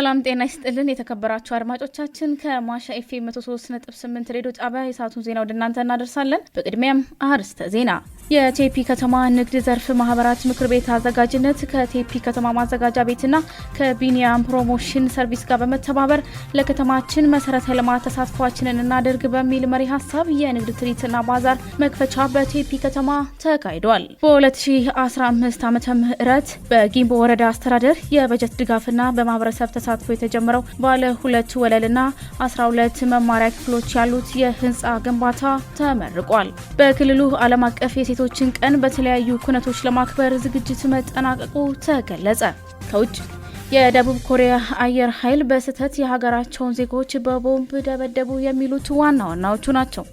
ሰላም ጤና ይስጥልን የተከበራችሁ አድማጮቻችን ከማሻ ኤፍኤም 103.8 ሬዲዮ ጣቢያ የሰዓቱን ዜና ወደ እናንተ እናደርሳለን። በቅድሚያም አርዕስተ ዜና። የቴፒ ከተማ ንግድ ዘርፍ ማህበራት ምክር ቤት አዘጋጅነት ከቴፒ ከተማ ማዘጋጃ ቤትና ከቢኒያም ፕሮሞሽን ሰርቪስ ጋር በመተባበር ለከተማችን መሰረተ ልማት ተሳትፏችንን እናድርግ በሚል መሪ ሀሳብ የንግድ ትርኢትና ባዛር መክፈቻ በቴፒ ከተማ ተካሂዷል። በ2015 ዓመተ ምህረት በጊምቦ ወረዳ አስተዳደር የበጀት ድጋፍና በማህበረሰብ ተሳትፎ የተጀመረው ባለ 2 ወለልና 12 መማሪያ ክፍሎች ያሉት የህንጻ ግንባታ ተመርቋል። በክልሉ ዓለም አቀፍ የሴቶችን ቀን በተለያዩ ኩነቶች ለማክበር ዝግጅት መጠናቀቁ ተገለጸ። ከውጭ የደቡብ ኮሪያ አየር ኃይል በስህተት የሀገራቸውን ዜጎች በቦምብ ደበደቡ የሚሉት ዋና ዋናዎቹ ናቸው።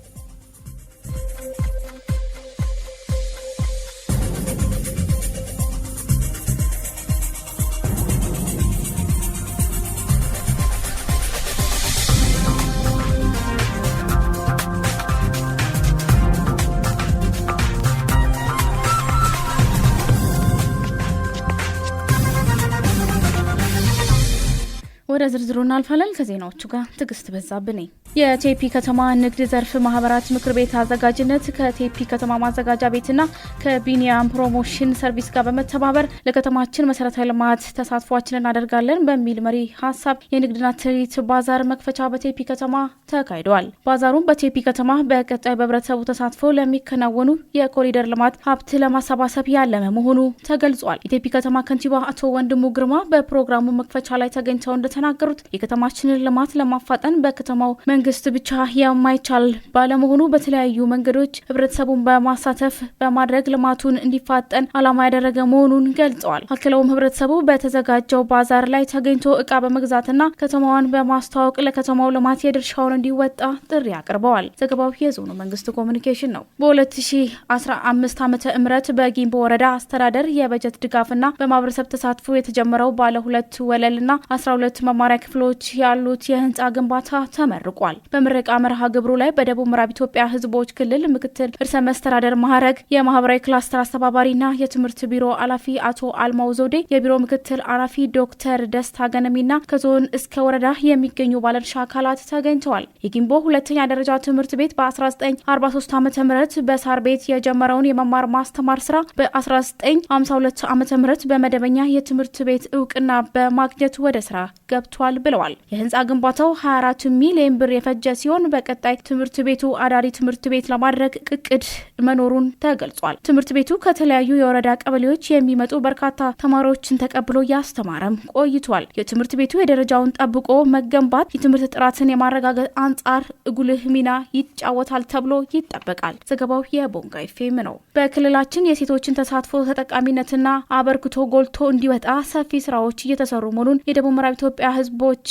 ወደ ዝርዝሩ እናልፋለን። ከዜናዎቹ ጋር ትግስት በዛብኝ። የቴፒ ከተማ ንግድ ዘርፍ ማህበራት ምክር ቤት አዘጋጅነት ከቴፒ ከተማ ማዘጋጃ ቤትና ከቢኒያም ፕሮሞሽን ሰርቪስ ጋር በመተባበር ለከተማችን መሰረተ ልማት ተሳትፏችንን እናደርጋለን በሚል መሪ ሀሳብ የንግድና ትርኢት ባዛር መክፈቻ በቴፒ ከተማ ተካሂዷል። ባዛሩም በቴፒ ከተማ በቀጣይ በህብረተሰቡ ተሳትፎ ለሚከናወኑ የኮሪደር ልማት ሀብት ለማሰባሰብ ያለመ መሆኑ ተገልጿል። የቴፒ ከተማ ከንቲባ አቶ ወንድሙ ግርማ በፕሮግራሙ መክፈቻ ላይ ተገኝተው እንደተናገሩት የከተማችንን ልማት ለማፋጠን በከተማው መንግስት ብቻ የማይቻል ባለመሆኑ በተለያዩ መንገዶች ህብረተሰቡን በማሳተፍ በማድረግ ልማቱን እንዲፋጠን ዓላማ ያደረገ መሆኑን ገልጸዋል። አክለውም ህብረተሰቡ በተዘጋጀው ባዛር ላይ ተገኝቶ እቃ በመግዛትና ከተማዋን በማስተዋወቅ ለከተማው ልማት የድርሻውን እንዲወጣ ጥሪ አቅርበዋል። ዘገባው የዞኑ መንግስት ኮሙኒኬሽን ነው። በ2015 ዓመተ ምህረት በጊምቦ ወረዳ አስተዳደር የበጀት ድጋፍና በማህበረሰብ ተሳትፎ የተጀመረው ባለ 2 ወለልና 12 መማሪያ ክፍሎች ያሉት የህንጻ ግንባታ ተመርቋል። በምረቃ መርሃ ግብሩ ላይ በደቡብ ምዕራብ ኢትዮጵያ ህዝቦች ክልል ምክትል ርዕሰ መስተዳድር ማዕረግ የማህበራዊ ክላስተር አስተባባሪና የትምህርት ቢሮ ኃላፊ አቶ አልማው ዘውዴ፣ የቢሮ ምክትል ኃላፊ ዶክተር ደስታ ገነሚና ከዞን እስከ ወረዳ የሚገኙ ባለድርሻ አካላት ተገኝተዋል። የጊምቦ ሁለተኛ ደረጃ ትምህርት ቤት በ1943 ዓ.ም በሳር ቤት የጀመረውን የመማር ማስተማር ስራ በ1952 ዓ.ም በመደበኛ የትምህርት ቤት እውቅና በማግኘት ወደ ስራ ገብቷል ብለዋል። የህንጻ ግንባታው 24 ሚሊዮን ብር የፈጀ ሲሆን በቀጣይ ትምህርት ቤቱ አዳሪ ትምህርት ቤት ለማድረግ እቅድ መኖሩን ተገልጿል። ትምህርት ቤቱ ከተለያዩ የወረዳ ቀበሌዎች የሚመጡ በርካታ ተማሪዎችን ተቀብሎ ያስተማረም ቆይቷል። የትምህርት ቤቱ የደረጃውን ጠብቆ መገንባት የትምህርት ጥራትን የማረጋገጥ አንጻር ጉልህ ሚና ይጫወታል ተብሎ ይጠበቃል። ዘገባው የቦንጋ ኤፍኤም ነው። በክልላችን የሴቶችን ተሳትፎ ተጠቃሚነትና አበርክቶ ጎልቶ እንዲወጣ ሰፊ ስራዎች እየተሰሩ መሆኑን የደቡብ ምዕራብ ኢትዮጵያ ህዝቦች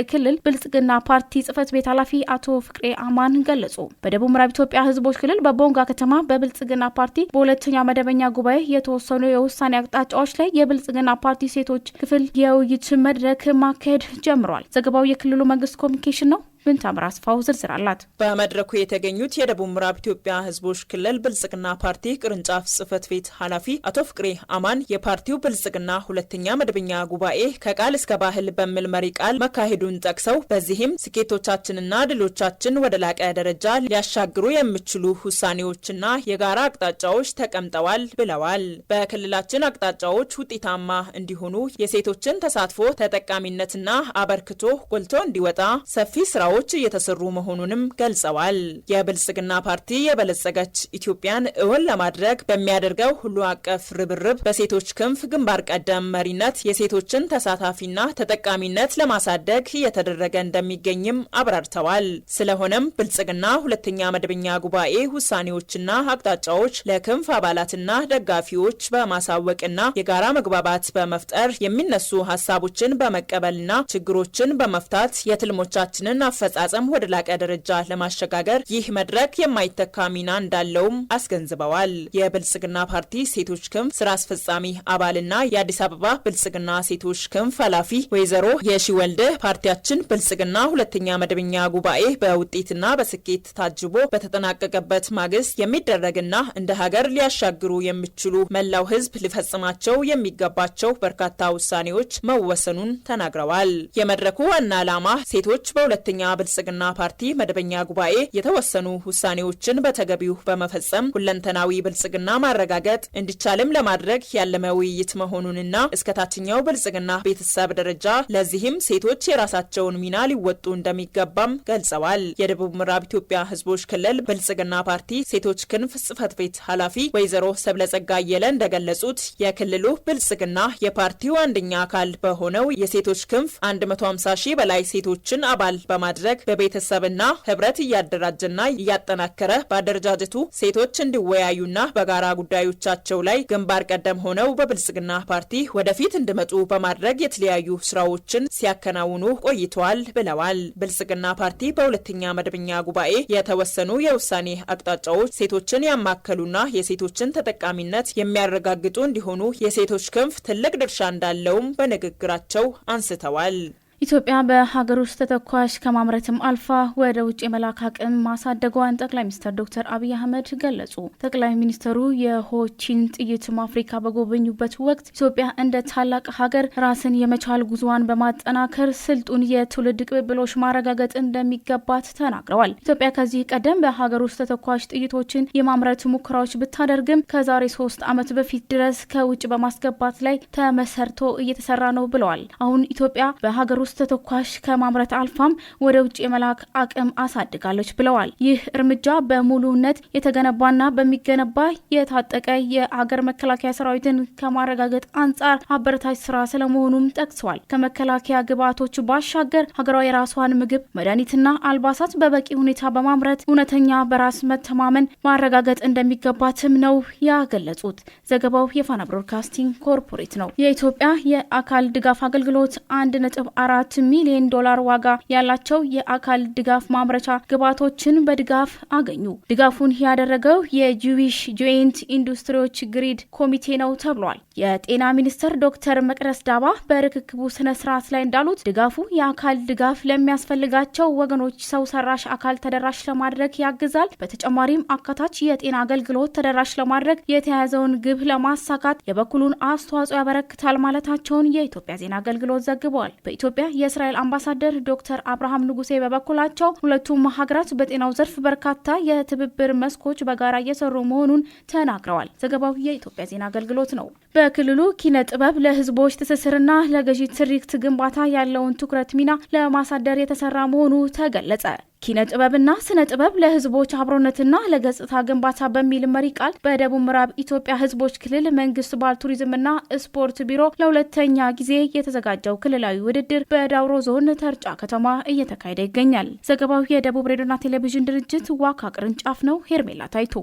ክልል ብልጽግና ፓርቲ ጽፈት ቤት ኃላፊ አቶ ፍቅሬ አማን ገለጹ። በደቡብ ምዕራብ ኢትዮጵያ ህዝቦች ክልል በቦንጋ ከተማ በብልጽግና ፓርቲ በሁለተኛ መደበኛ ጉባኤ የተወሰኑ የውሳኔ አቅጣጫዎች ላይ የብልጽግና ፓርቲ ሴቶች ክፍል የውይይት መድረክ ማካሄድ ጀምሯል። ዘገባው የክልሉ መንግስት ኮሙኒኬሽን ነው። ብንታምር አስፋው ዝርዝር አላት። በመድረኩ የተገኙት የደቡብ ምዕራብ ኢትዮጵያ ህዝቦች ክልል ብልጽግና ፓርቲ ቅርንጫፍ ጽፈት ቤት ኃላፊ አቶ ፍቅሬ አማን የፓርቲው ብልጽግና ሁለተኛ መደበኛ ጉባኤ ከቃል እስከ ባህል በሚል መሪ ቃል መካሄዱን ጠቅሰው በዚህም ስኬቶቻችንና ድሎቻችን ወደ ላቀ ደረጃ ሊያሻግሩ የሚችሉ ውሳኔዎችና የጋራ አቅጣጫዎች ተቀምጠዋል ብለዋል። በክልላችን አቅጣጫዎች ውጤታማ እንዲሆኑ የሴቶችን ተሳትፎ ተጠቃሚነትና አበርክቶ ጎልቶ እንዲወጣ ሰፊ ስራዎች እየተሰሩ መሆኑንም ገልጸዋል። የብልጽግና ፓርቲ የበለጸገች ኢትዮጵያን እውን ለማድረግ በሚያደርገው ሁሉ አቀፍ ርብርብ በሴቶች ክንፍ ግንባር ቀደም መሪነት የሴቶችን ተሳታፊና ተጠቃሚነት ለማሳደግ እየተደረገ እንደሚገኝም አብራርተዋል። ስለሆነም ብልጽግና ሁለተኛ መደበኛ ጉባኤ ውሳኔዎችና አቅጣጫዎች ለክንፍ አባላትና ደጋፊዎች በማሳወቅና የጋራ መግባባት በመፍጠር የሚነሱ ሀሳቦችን በመቀበልና ችግሮችን በመፍታት የትልሞቻችንን አፈጻጸም ወደ ላቀ ደረጃ ለማሸጋገር ይህ መድረክ የማይተካ ሚና እንዳለውም አስገንዝበዋል። የብልጽግና ፓርቲ ሴቶች ክንፍ ስራ አስፈጻሚ አባልና የአዲስ አበባ ብልጽግና ሴቶች ክንፍ ኃላፊ ወይዘሮ የሺወልድ ፓርቲያችን ብልጽግና ሁለተኛ መደበኛ ጉባኤ በውጤትና በስኬት ታጅቦ በተጠናቀቀበት ማግስት የሚደረግና እንደ ሀገር ሊያሻግሩ የሚችሉ መላው ህዝብ ሊፈጽማቸው የሚገባቸው በርካታ ውሳኔዎች መወሰኑን ተናግረዋል። የመድረኩ ዋና ዓላማ ሴቶች በሁለተኛ ብልጽግና ፓርቲ መደበኛ ጉባኤ የተወሰኑ ውሳኔዎችን በተገቢው በመፈጸም ሁለንተናዊ ብልጽግና ማረጋገጥ እንዲቻልም ለማድረግ ያለመ ውይይት መሆኑንና እስከ ታችኛው ብልጽግና ቤተሰብ ደረጃ ለዚህም ሴቶች የራሳቸውን ሚና ሊወጡ እንደሚገባም ገልጸዋል። የደቡብ ምዕራብ ኢትዮጵያ ህዝቦች ክልል ብልጽግና ፓርቲ ሴቶች ክንፍ ጽህፈት ቤት ኃላፊ ወይዘሮ ሰብለጸጋ አየለ እንደገለጹት የክልሉ ብልጽግና የፓርቲው አንደኛ አካል በሆነው የሴቶች ክንፍ 150 ሺህ በላይ ሴቶችን አባል በማድረግ በቤተሰብና ህብረት እያደራጀና እያጠናከረ በአደረጃጀቱ ሴቶች እንዲወያዩና በጋራ ጉዳዮቻቸው ላይ ግንባር ቀደም ሆነው በብልጽግና ፓርቲ ወደፊት እንዲመጡ በማድረግ የተለያዩ ስራዎችን ሲያከናውኑ ቆይተዋል ብለዋል። ብልጽግና ፓርቲ በሁለተኛ መደበኛ ጉባኤ የተወሰኑ የውሳኔ አቅጣጫዎች ሴቶችን ያማከሉና የሴቶችን ተጠቃሚነት የሚያረጋግጡ እንዲሆኑ የሴቶች ክንፍ ትልቅ ድርሻ እንዳለውም በንግግራቸው አንስተዋል። ኢትዮጵያ በሀገር ውስጥ ተተኳሽ ከማምረትም አልፋ ወደ ውጭ የመላክ አቅም ማሳደጓን ጠቅላይ ሚኒስትር ዶክተር አብይ አህመድ ገለጹ። ጠቅላይ ሚኒስትሩ የሆቺን ጥይትም አፍሪካ በጎበኙበት ወቅት ኢትዮጵያ እንደ ታላቅ ሀገር ራስን የመቻል ጉዞዋን በማጠናከር ስልጡን የትውልድ ቅብብሎች ማረጋገጥ እንደሚገባት ተናግረዋል። ኢትዮጵያ ከዚህ ቀደም በሀገር ውስጥ ተተኳሽ ጥይቶችን የማምረት ሙከራዎች ብታደርግም ከዛሬ 3 ዓመት በፊት ድረስ ከውጭ በማስገባት ላይ ተመሰርቶ እየተሰራ ነው ብለዋል። አሁን ኢትዮጵያ በሀገር ውስጥ ተተኳሽ ከማምረት አልፋም ወደ ውጭ የመላክ አቅም አሳድጋለች ብለዋል። ይህ እርምጃ በሙሉነት የተገነባና በሚገነባ የታጠቀ የአገር መከላከያ ሰራዊትን ከማረጋገጥ አንጻር አበረታች ስራ ስለመሆኑም ጠቅሰዋል። ከመከላከያ ግብዓቶች ባሻገር ሀገራዊ የራሷን ምግብ፣ መድኃኒትና አልባሳት በበቂ ሁኔታ በማምረት እውነተኛ በራስ መተማመን ማረጋገጥ እንደሚገባትም ነው ያገለጹት። ዘገባው የፋና ብሮድካስቲንግ ኮርፖሬት ነው። የኢትዮጵያ የአካል ድጋፍ አገልግሎት 1.4 ሚሊዮን ዶላር ዋጋ ያላቸው የአካል ድጋፍ ማምረቻ ግብዓቶችን በድጋፍ አገኙ። ድጋፉን ያደረገው የጂዊሽ ጆይንት ኢንዱስትሪዎች ግሪድ ኮሚቴ ነው ተብሏል። የጤና ሚኒስትር ዶክተር መቅደስ ዳባ በርክክቡ ስነ ስርዓት ላይ እንዳሉት ድጋፉ የአካል ድጋፍ ለሚያስፈልጋቸው ወገኖች ሰው ሰራሽ አካል ተደራሽ ለማድረግ ያግዛል። በተጨማሪም አካታች የጤና አገልግሎት ተደራሽ ለማድረግ የተያዘውን ግብ ለማሳካት የበኩሉን አስተዋጽኦ ያበረክታል ማለታቸውን የኢትዮጵያ ዜና አገልግሎት ዘግቧል። በኢትዮጵያ የእስራኤል አምባሳደር ዶክተር አብርሃም ንጉሴ በበኩላቸው ሁለቱም ሀገራት በጤናው ዘርፍ በርካታ የትብብር መስኮች በጋራ እየሰሩ መሆኑን ተናግረዋል። ዘገባው የኢትዮጵያ ዜና አገልግሎት ነው። በክልሉ ኪነ ጥበብ ለህዝቦች ትስስርና ለገዢ ትርክት ግንባታ ያለውን ትኩረት ሚና ለማሳደር የተሰራ መሆኑ ተገለጸ። ኪነ ጥበብና ስነ ጥበብ ለህዝቦች አብሮነትና ለገጽታ ግንባታ በሚል መሪ ቃል በደቡብ ምዕራብ ኢትዮጵያ ህዝቦች ክልል መንግስት ባህል ቱሪዝምና ስፖርት ቢሮ ለሁለተኛ ጊዜ የተዘጋጀው ክልላዊ ውድድር በዳውሮ ዞን ተርጫ ከተማ እየተካሄደ ይገኛል። ዘገባው የደቡብ ሬዲዮና ቴሌቪዥን ድርጅት ዋካ ቅርንጫፍ ነው። ሄርሜላ ታይቶ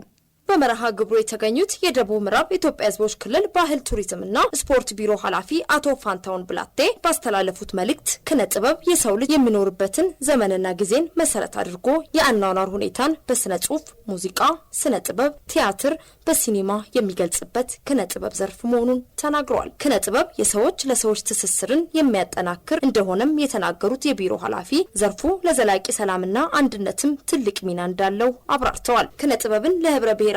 በመርሃ ግብሩ የተገኙት የደቡብ ምዕራብ ኢትዮጵያ ህዝቦች ክልል ባህል ቱሪዝምና ስፖርት ቢሮ ኃላፊ አቶ ፋንታውን ብላቴ ባስተላለፉት መልእክት ኪነ ጥበብ የሰው ልጅ የሚኖርበትን ዘመንና ጊዜን መሰረት አድርጎ የአኗኗር ሁኔታን በስነ ጽሁፍ፣ ሙዚቃ፣ ስነ ጥበብ፣ ቲያትር፣ በሲኒማ የሚገልጽበት ኪነ ጥበብ ዘርፍ መሆኑን ተናግረዋል። ኪነ ጥበብ የሰዎች ለሰዎች ትስስርን የሚያጠናክር እንደሆነም የተናገሩት የቢሮ ኃላፊ ዘርፉ ለዘላቂ ሰላምና አንድነትም ትልቅ ሚና እንዳለው አብራርተዋል። ኪነ ጥበብን ለህብረ ብሔራዊነትና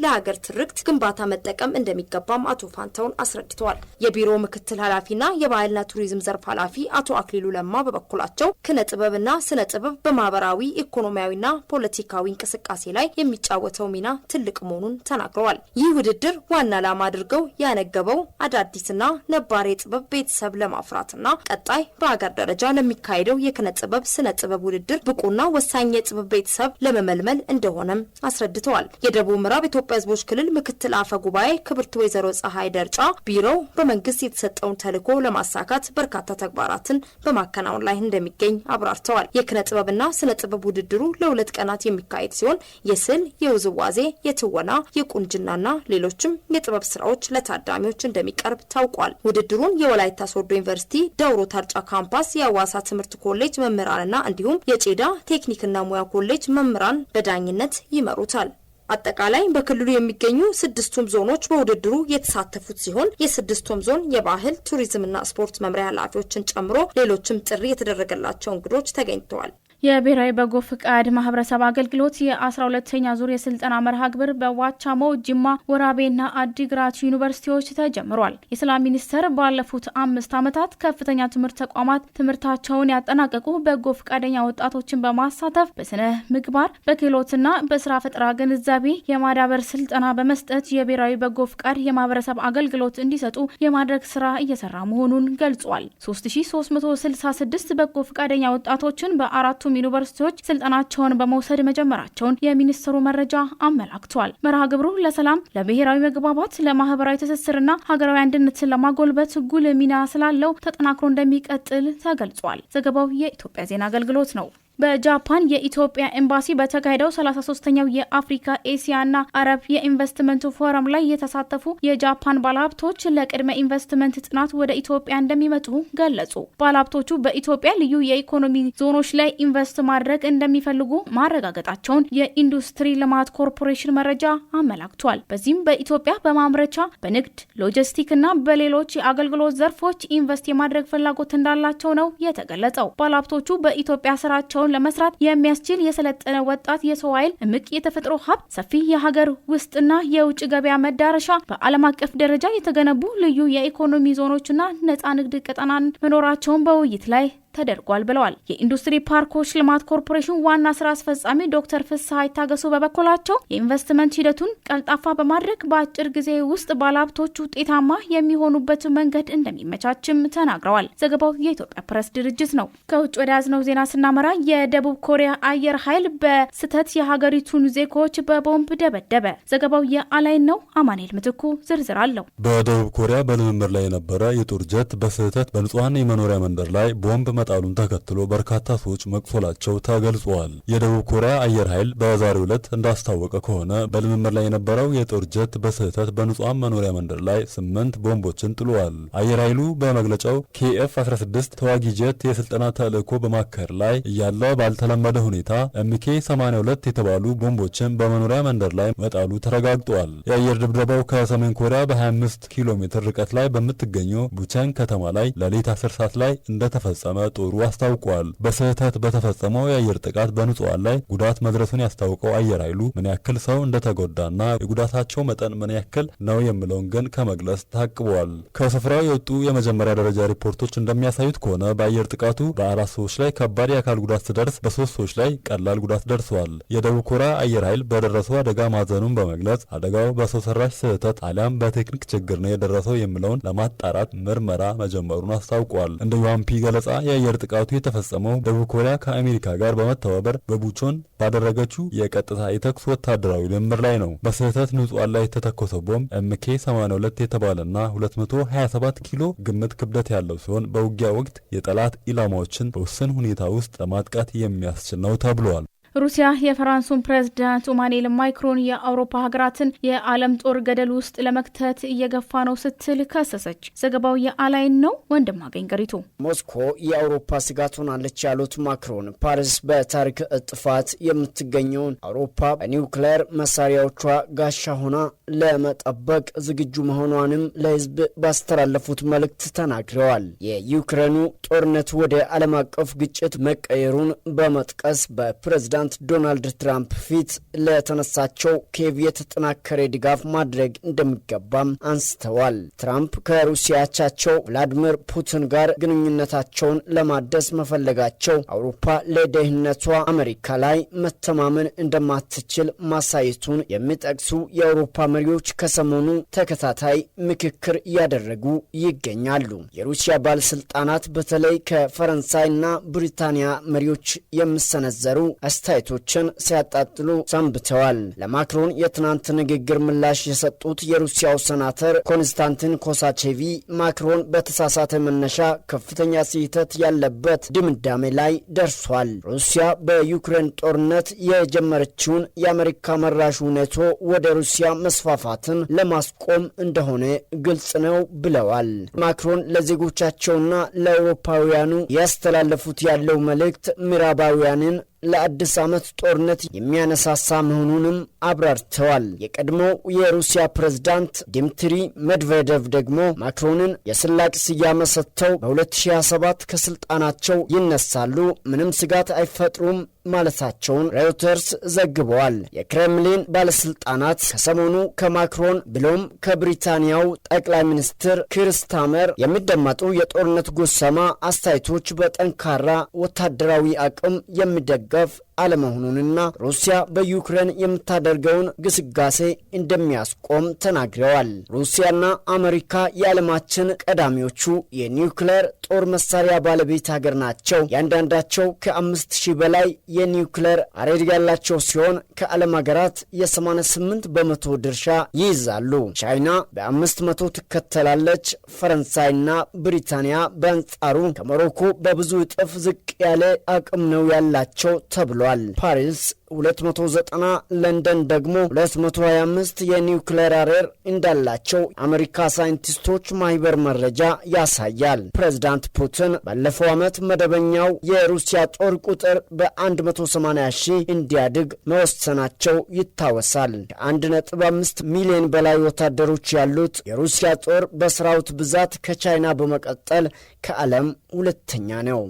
ለሀገር ትርክት ግንባታ መጠቀም እንደሚገባም አቶ ፋንታውን አስረድተዋል። የቢሮ ምክትል ኃላፊና የባህልና ቱሪዝም ዘርፍ ኃላፊ አቶ አክሊሉ ለማ በበኩላቸው ኪነ ጥበብና ስነ ጥበብ በማህበራዊ ኢኮኖሚያዊና ፖለቲካዊ እንቅስቃሴ ላይ የሚጫወተው ሚና ትልቅ መሆኑን ተናግረዋል። ይህ ውድድር ዋና ዓላማ አድርገው ያነገበው አዳዲስና ነባር የጥበብ ቤተሰብ ለማፍራትና ቀጣይ በሀገር ደረጃ ለሚካሄደው የኪነ ጥበብ ስነ ጥበብ ውድድር ብቁና ወሳኝ የጥበብ ቤተሰብ ለመመልመል እንደሆነም አስረድተዋል። የደቡብ የደቡብ ምዕራብ ኢትዮጵያ ህዝቦች ክልል ምክትል አፈ ጉባኤ ክብርት ወይዘሮ ፀሐይ ደርጫ ቢሮው በመንግስት የተሰጠውን ተልዕኮ ለማሳካት በርካታ ተግባራትን በማከናወን ላይ እንደሚገኝ አብራርተዋል። የኪነ ጥበብና ስነ ጥበብ ውድድሩ ለ2 ቀናት የሚካሄድ ሲሆን የስዕል፣ የውዝዋዜ፣ የትወና፣ የቁንጅናና ሌሎችም የጥበብ ስራዎች ለታዳሚዎች እንደሚቀርብ ታውቋል። ውድድሩን የወላይታ ሶዶ ዩኒቨርሲቲ ደውሮ ታርጫ ካምፓስ የአዋሳ ትምህርት ኮሌጅ መምህራንና እንዲሁም የጨዳ ቴክኒክና ሙያ ኮሌጅ መምህራን በዳኝነት ይመሩታል። አጠቃላይ በክልሉ የሚገኙ 6ቱም ዞኖች በውድድሩ የተሳተፉት ሲሆን የ6ቱም ዞን የባህል ቱሪዝምና ስፖርት መምሪያ ኃላፊዎችን ጨምሮ ሌሎችም ጥሪ የተደረገላቸው እንግዶች ተገኝተዋል። የብሔራዊ በጎ ፍቃድ ማህበረሰብ አገልግሎት የ12ኛ ዙር የስልጠና መርሃ ግብር በዋቻሞ፣ ጅማ፣ ወራቤና አዲግራት ዩኒቨርሲቲዎች ተጀምሯል። የሰላም ሚኒስቴር ባለፉት 5 ዓመታት ከፍተኛ ትምህርት ተቋማት ትምህርታቸውን ያጠናቀቁ በጎ ፍቃደኛ ወጣቶችን በማሳተፍ በስነ ምግባር፣ በክህሎትና በስራ ፈጠራ ግንዛቤ የማዳበር ስልጠና በመስጠት የብሔራዊ በጎ ፍቃድ የማህበረሰብ አገልግሎት እንዲሰጡ የማድረግ ስራ እየሰራ መሆኑን ገልጿል። 3366 በጎ ፍቃደኛ ወጣቶችን በአራቱ ዩኒቨርሲቲዎች ስልጠናቸውን በመውሰድ መጀመራቸውን የሚኒስትሩ መረጃ አመላክቷል። መርሃ ግብሩ ለሰላም፣ ለብሔራዊ መግባባት፣ ለማህበራዊ ትስስርና ሀገራዊ አንድነትን ለማጎልበት ጉልህ ሚና ስላለው ተጠናክሮ እንደሚቀጥል ተገልጿል። ዘገባው የኢትዮጵያ ዜና አገልግሎት ነው። በጃፓን የኢትዮጵያ ኤምባሲ በተካሄደው 33ኛው የአፍሪካ ኤሲያና አረብ የኢንቨስትመንት ፎረም ላይ የተሳተፉ የጃፓን ባለሀብቶች ለቅድመ ኢንቨስትመንት ጥናት ወደ ኢትዮጵያ እንደሚመጡ ገለጹ። ባለሀብቶቹ በኢትዮጵያ ልዩ የኢኮኖሚ ዞኖች ላይ ኢንቨስት ማድረግ እንደሚፈልጉ ማረጋገጣቸውን የኢንዱስትሪ ልማት ኮርፖሬሽን መረጃ አመላክቷል። በዚህም በኢትዮጵያ በማምረቻ፣ በንግድ፣ ሎጂስቲክና በሌሎች የአገልግሎት ዘርፎች ኢንቨስት የማድረግ ፍላጎት እንዳላቸው ነው የተገለጸው። ባለሀብቶቹ በኢትዮጵያ ስራቸው ለመስራት የሚያስችል የሰለጠነ ወጣት የሰው ኃይል፣ እምቅ የተፈጥሮ ሀብት፣ ሰፊ የሀገር ውስጥና የውጭ ገበያ መዳረሻ፣ በዓለም አቀፍ ደረጃ የተገነቡ ልዩ የኢኮኖሚ ዞኖችና ነፃ ንግድ ቀጠናን መኖራቸውን በውይይት ላይ ተደርጓል ብለዋል። የኢንዱስትሪ ፓርኮች ልማት ኮርፖሬሽን ዋና ስራ አስፈጻሚ ዶክተር ፍስሐ ይታገሱ በበኩላቸው የኢንቨስትመንት ሂደቱን ቀልጣፋ በማድረግ በአጭር ጊዜ ውስጥ ባለሀብቶች ውጤታማ የሚሆኑበት መንገድ እንደሚመቻችም ተናግረዋል። ዘገባው የኢትዮጵያ ፕሬስ ድርጅት ነው። ከውጭ ወደ ያዝነው ዜና ስናመራ የደቡብ ኮሪያ አየር ኃይል በስህተት የሀገሪቱን ዜጎች በቦምብ ደበደበ። ዘገባው የአላይን ነው። አማኑኤል ምትኩ ዝርዝር አለው። በደቡብ ኮሪያ በልምምድ ላይ የነበረ የጦር ጀት በስህተት በንጹሃን የመኖሪያ መንደር ላይ ቦምብ መጣሉን ተከትሎ በርካታ ሰዎች መቁሰላቸው ተገልጿል። የደቡብ ኮሪያ አየር ኃይል በዛሬው ዕለት እንዳስታወቀ ከሆነ በልምምድ ላይ የነበረው የጦር ጀት በስህተት በንጹሃን መኖሪያ መንደር ላይ 8 ቦምቦችን ጥሏል። አየር ኃይሉ በመግለጫው KF-16 ተዋጊ ጀት የስልጠና ተልዕኮ በማካሄድ ላይ እያለ ባልተለመደ ሁኔታ MK82 የተባሉ ቦምቦችን በመኖሪያ መንደር ላይ መጣሉ ተረጋግጧል። የአየር ድብደባው ከሰሜን ኮሪያ በ25 ኪሎ ሜትር ርቀት ላይ በምትገኘው ቡቸን ከተማ ላይ ሌሊት 10 ሰዓት ላይ እንደተፈጸመ ጦሩ አስታውቋል። በስህተት በተፈጸመው የአየር ጥቃት በንጹሃን ላይ ጉዳት መድረሱን ያስታውቀው አየር ኃይሉ ምን ያክል ሰው እንደተጎዳና የጉዳታቸው መጠን ምን ያክል ነው የሚለውን ግን ከመግለጽ ታቅቧል። ከስፍራው የወጡ የመጀመሪያ ደረጃ ሪፖርቶች እንደሚያሳዩት ከሆነ በአየር ጥቃቱ በ4 ሰዎች ላይ ከባድ የአካል ጉዳት ሲደርስ በ3 ሰዎች ላይ ቀላል ጉዳት ደርሷል። የደቡብ ኮሪያ አየር ኃይል በደረሰው አደጋ ማዘኑን በመግለጽ አደጋው በሰው ሰራሽ ስህተት አሊያም በቴክኒክ ችግር ነው የደረሰው የሚለውን ለማጣራት ምርመራ መጀመሩን አስታውቋል። እንደ ዩአምፒ ገለጻ የአየር ጥቃቱ የተፈጸመው ደቡብ ኮሪያ ከአሜሪካ ጋር በመተባበር በቡቾን ባደረገችው የቀጥታ የተኩስ ወታደራዊ ልምምድ ላይ ነው። በስህተት ንጹሃን ላይ የተተኮሰው ቦምብ MK82 የተባለና 227 ኪሎ ግምት ክብደት ያለው ሲሆን በውጊያ ወቅት የጠላት ኢላማዎችን በውስን ሁኔታ ውስጥ ለማጥቃት የሚያስችል ነው ተብሏል። ሩሲያ የፈራንሱን ፕሬዝዳንት ኢማኑኤል ማክሮን የአውሮፓ ሀገራትን የዓለም ጦር ገደል ውስጥ ለመክተት እየገፋ ነው ስትል ከሰሰች። ዘገባው የአላይን ነው። ወንድማገኝ ገሪቱ። ሞስኮ የአውሮፓ ስጋት ሆናለች ያሉት ማክሮን ፓሪስ በታሪክ ጥፋት የምትገኘውን አውሮፓ በኒውክሌር መሳሪያዎቿ ጋሻ ሆና ለመጠበቅ ዝግጁ መሆኗንም ለሕዝብ ባስተላለፉት መልእክት ተናግረዋል። የዩክሬኑ ጦርነት ወደ ዓለም አቀፍ ግጭት መቀየሩን በመጥቀስ በፕሬዝዳንት ዶናልድ ትራምፕ ፊት ለተነሳቸው ኪየቭ የተጠናከረ ድጋፍ ማድረግ እንደሚገባም አንስተዋል። ትራምፕ ከሩሲያ አቻቸው ቭላዲሚር ፑቲን ጋር ግንኙነታቸውን ለማደስ መፈለጋቸው አውሮፓ ለደህንነቷ አሜሪካ ላይ መተማመን እንደማትችል ማሳየቱን የሚጠቅሱ የአውሮፓ መሪዎች ከሰሞኑ ተከታታይ ምክክር እያደረጉ ይገኛሉ። የሩሲያ ባለስልጣናት በተለይ ከፈረንሳይና ብሪታንያ መሪዎች የሚሰነዘሩ አስተያየቶች አስተያየቶችን ሲያጣጥሉ ሰንብተዋል። ለማክሮን የትናንት ንግግር ምላሽ የሰጡት የሩሲያው ሴናተር ኮንስታንቲን ኮሳቼቪ ማክሮን በተሳሳተ መነሻ ከፍተኛ ስህተት ያለበት ድምዳሜ ላይ ደርሷል። ሩሲያ በዩክሬን ጦርነት የጀመረችውን የአሜሪካ መራሹ ኔቶ ወደ ሩሲያ መስፋፋትን ለማስቆም እንደሆነ ግልጽ ነው ብለዋል። ማክሮን ለዜጎቻቸውና ለአውሮፓውያኑ ያስተላለፉት ያለው መልእክት ምዕራባውያንን ለአዲስ ዓመት ጦርነት የሚያነሳሳ መሆኑንም አብራርተዋል። የቀድሞው የሩሲያ ፕሬዝዳንት ዲሚትሪ ሜድቬዴቭ ደግሞ ማክሮንን የስላቅ ስያሜ ሰጥተው በ2027 ከስልጣናቸው ይነሳሉ፣ ምንም ስጋት አይፈጥሩም ማለታቸውን ሮይተርስ ዘግበዋል። የክሬምሊን ባለስልጣናት ከሰሞኑ ከማክሮን ብሎም ከብሪታንያው ጠቅላይ ሚኒስትር ኪር ስታርመር የሚደመጡ የጦርነት ጉሰማ አስተያየቶች በጠንካራ ወታደራዊ አቅም የሚደገፍ አለመሆኑንና ሩሲያ በዩክሬን የምታደርገውን ግስጋሴ እንደሚያስቆም ተናግረዋል። ሩሲያና አሜሪካ የዓለማችን ቀዳሚዎቹ የኒውክሌር ጦር መሳሪያ ባለቤት ሀገር ናቸው። ያንዳንዳቸው ከ5000 በላይ የኒውክሌር አሬድ ያላቸው ሲሆን ከዓለም ሀገራት የ88 በመቶ ድርሻ ይይዛሉ። ቻይና በ500 ትከተላለች። ፈረንሳይና ብሪታንያ በአንጻሩ ከሞሮኮ በብዙ እጥፍ ዝቅ ያለ አቅም ነው ያላቸው ተብሏል። ፓሪስ 290 ለንደን ደግሞ 225 የኒውክሌር አሬር እንዳላቸው አሜሪካ ሳይንቲስቶች ማህበር መረጃ ያሳያል። ፕሬዝዳንት ፑቲን ባለፈው ዓመት መደበኛው የሩሲያ ጦር ቁጥር በ180 ሺህ እንዲያድግ መወሰናቸው ይታወሳል። ከ1.5 ሚሊዮን በላይ ወታደሮች ያሉት የሩሲያ ጦር በሰራዊት ብዛት ከቻይና በመቀጠል ከዓለም ሁለተኛ ነው።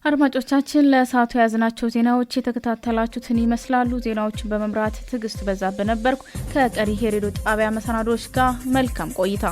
አድማጮቻችን ለሰዓቱ ያዝናቸው ዜናዎች የተከታተላችሁትን ይመስላሉ። ዜናዎችን በመምራት ትዕግስት በዛብህ ነበርኩ። ከቀሪ የሬዲዮ ጣቢያ መሰናዶዎች ጋር መልካም ቆይታ